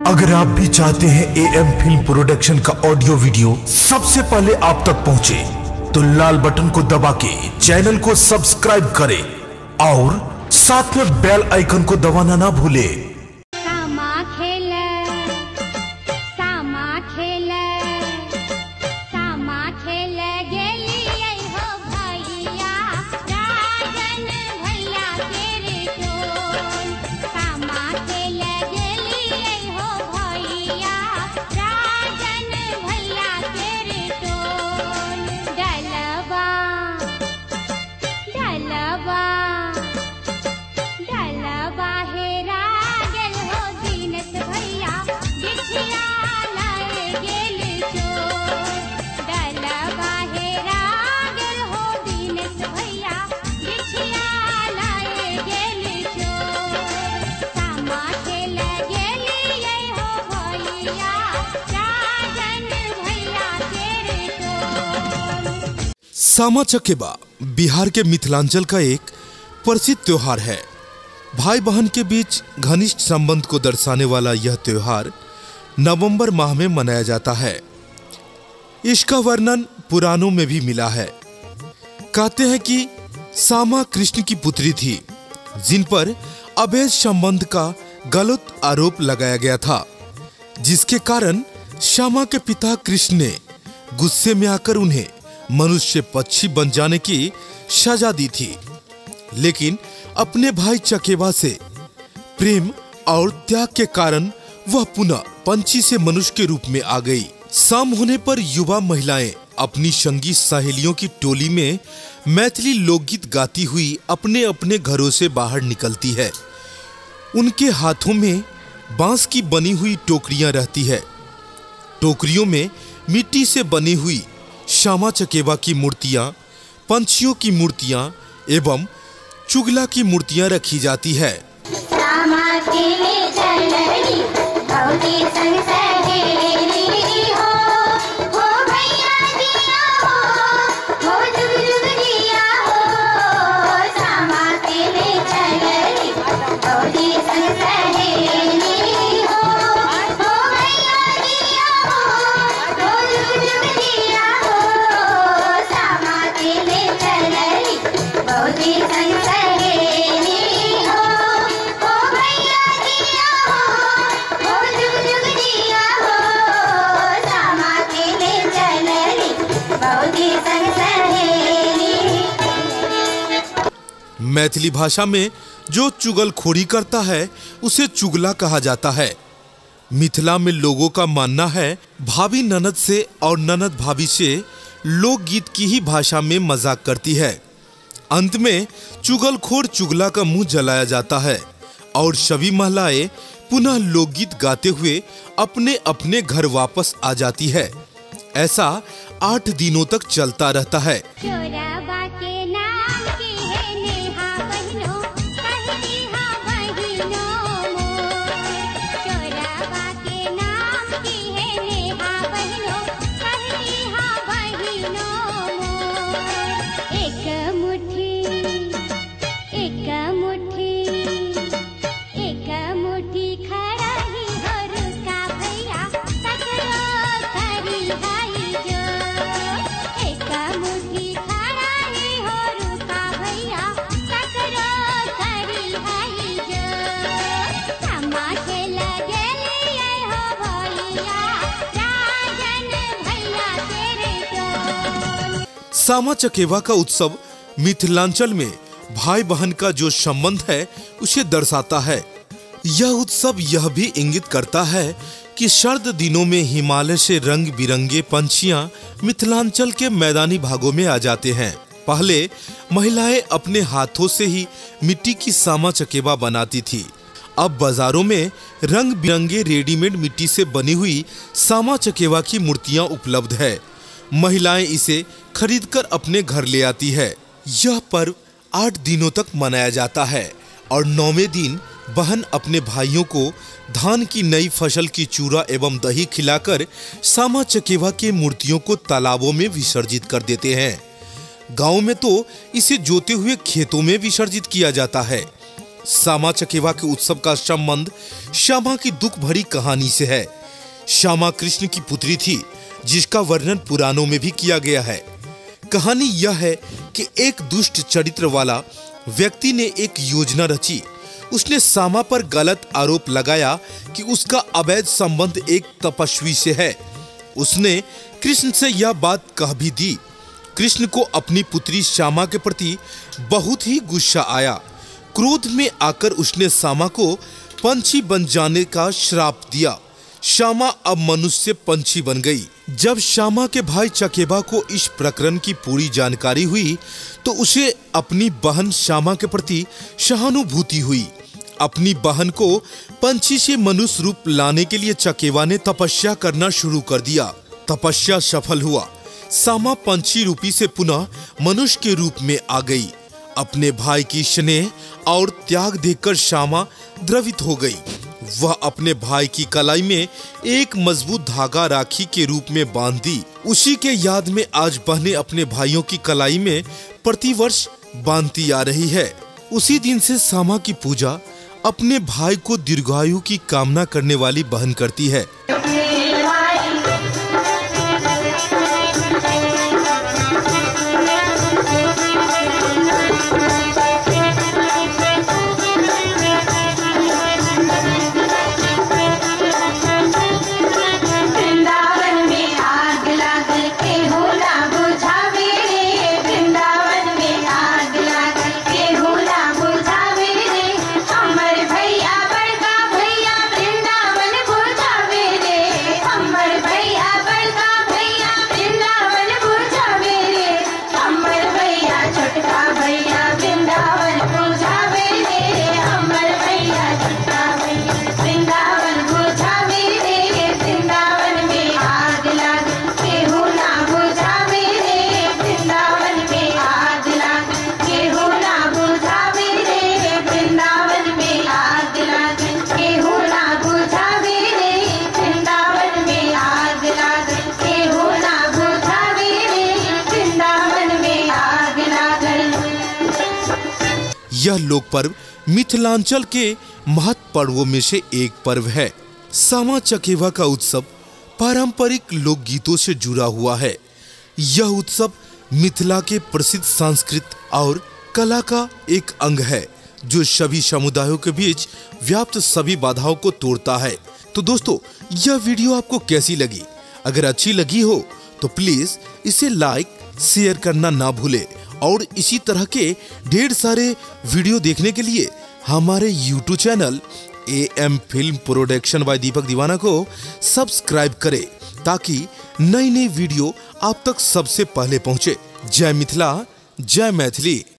अगर आप भी चाहते हैं एएम फिल्म प्रोडक्शन का ऑडियो वीडियो सबसे पहले आप तक पहुंचे, तो लाल बटन को दबा के चैनल को सब्सक्राइब करें और साथ में बेल आइकन को दबाना ना भूलें। सामा चकेबा बिहार के मिथिलांचल का एक प्रसिद्ध त्योहार है। भाई बहन के बीच घनिष्ठ संबंध को दर्शाने वाला यह त्योहार नवंबर माह में मनाया जाता है। इसका वर्णन पुराणों में भी मिला है। कहते हैं कि सामा कृष्ण की पुत्री थी, जिन पर अवैध संबंध का गलत आरोप लगाया गया था, जिसके कारण सामा के पिता कृष्ण ने गुस्से में आकर उन्हें मनुष्य पक्षी बन जाने की सजा दी थी। लेकिन अपने भाई चकेबा से प्रेम और त्याग के कारण वह पुनः पंछी से मनुष्य के रूप में आ गई। शाम होने पर युवा महिलाएं अपनी संगी सहेलियों की टोली में मैथिली लोकगीत गाती हुई अपने अपने घरों से बाहर निकलती है। उनके हाथों में बांस की बनी हुई टोकरियां रहती है। टोकरियों में मिट्टी से बनी हुई सामा चकेबा की मूर्तियां, पंछियों की मूर्तियां एवं चुगला की मूर्तियां रखी जाती है। मैथिली भाषा में जो चुगलखोरी करता है उसे चुगला कहा जाता है। मिथिला में लोगों का मानना है भाभी ननद से और ननद भाभी से लोकगीत की ही भाषा में मजाक करती है। अंत में चुगलखोर चुगला का मुंह जलाया जाता है और सभी महिलाएं पुनः लोकगीत गाते हुए अपने अपने घर वापस आ जाती है। ऐसा 8 दिनों तक चलता रहता है। सामा चकेबा का उत्सव मिथिलांचल में भाई बहन का जो संबंध है उसे दर्शाता है। यह उत्सव यह भी इंगित करता है कि शरद दिनों में हिमालय से रंग बिरंगे पंछियां मिथिलांचल के मैदानी भागों में आ जाते हैं। पहले महिलाएं अपने हाथों से ही मिट्टी की सामा चकेबा बनाती थी। अब बाजारों में रंग बिरंगे रेडीमेड मिट्टी से बनी हुई सामा चकेबा की मूर्तियां उपलब्ध है। महिलाएं इसे खरीदकर अपने घर ले आती है। यह पर्व 8 दिनों तक मनाया जाता है और 9वें दिन बहन अपने भाइयों को धान की नई फसल की चूरा एवं दही खिलाकर सामा चकेबा के मूर्तियों को तालाबों में विसर्जित कर देते हैं। गांव में तो इसे जोते हुए खेतों में विसर्जित किया जाता है। सामा चकेवा के उत्सव का संबंध श्यामा की दुख भरी कहानी से है। श्यामा कृष्ण की पुत्री थी, जिसका वर्णन पुराणों में भी किया गया है। कहानी यह है कि एक दुष्ट चरित्र वाला व्यक्ति ने एक योजना रची। उसने सामा पर गलत आरोप लगाया कि उसका अवैध संबंध एक तपस्वी से है। उसने कृष्ण से यह बात कह भी दी। कृष्ण को अपनी पुत्री श्यामा के प्रति बहुत ही गुस्सा आया। क्रोध में आकर उसने सामा को पंछी बन जाने का श्राप दिया। श्यामा अब मनुष्य से पंछी बन गई। जब श्यामा के भाई चकेबा को इस प्रकरण की पूरी जानकारी हुई तो उसे अपनी बहन श्यामा के प्रति सहानुभूति हुई। अपनी बहन को पंछी से मनुष्य रूप लाने के लिए चकेबा ने तपस्या करना शुरू कर दिया। तपस्या सफल हुआ। सामा पंछी रूपी से पुनः मनुष्य के रूप में आ गई। अपने भाई की स्नेह और त्याग देखकर श्यामा द्रवित हो गई। वह अपने भाई की कलाई में एक मजबूत धागा राखी के रूप में बांध दी। उसी के याद में आज बहनें अपने भाइयों की कलाई में प्रतिवर्ष बांधती आ रही है। उसी दिन से सामा की पूजा अपने भाई को दीर्घायु की कामना करने वाली बहन करती है। यह लोक पर्व मिथिलांचल के महत्व पर्वों में से एक पर्व है। सामा चकेवा का उत्सव पारंपरिक लोक गीतों से जुड़ा हुआ है। यह उत्सव मिथिला के प्रसिद्ध संस्कृत और कला का एक अंग है, जो सभी समुदायों के बीच व्याप्त सभी बाधाओं को तोड़ता है। तो दोस्तों, यह वीडियो आपको कैसी लगी? अगर अच्छी लगी हो तो प्लीज इसे लाइक शेयर करना ना भूले और इसी तरह के ढेर सारे वीडियो देखने के लिए हमारे YouTube channel AM film production by Deepak Deewana को सब्सक्राइब करें, ताकि नई नई वीडियो आप तक सबसे पहले पहुंचे। जय मिथिला, जय मैथिली।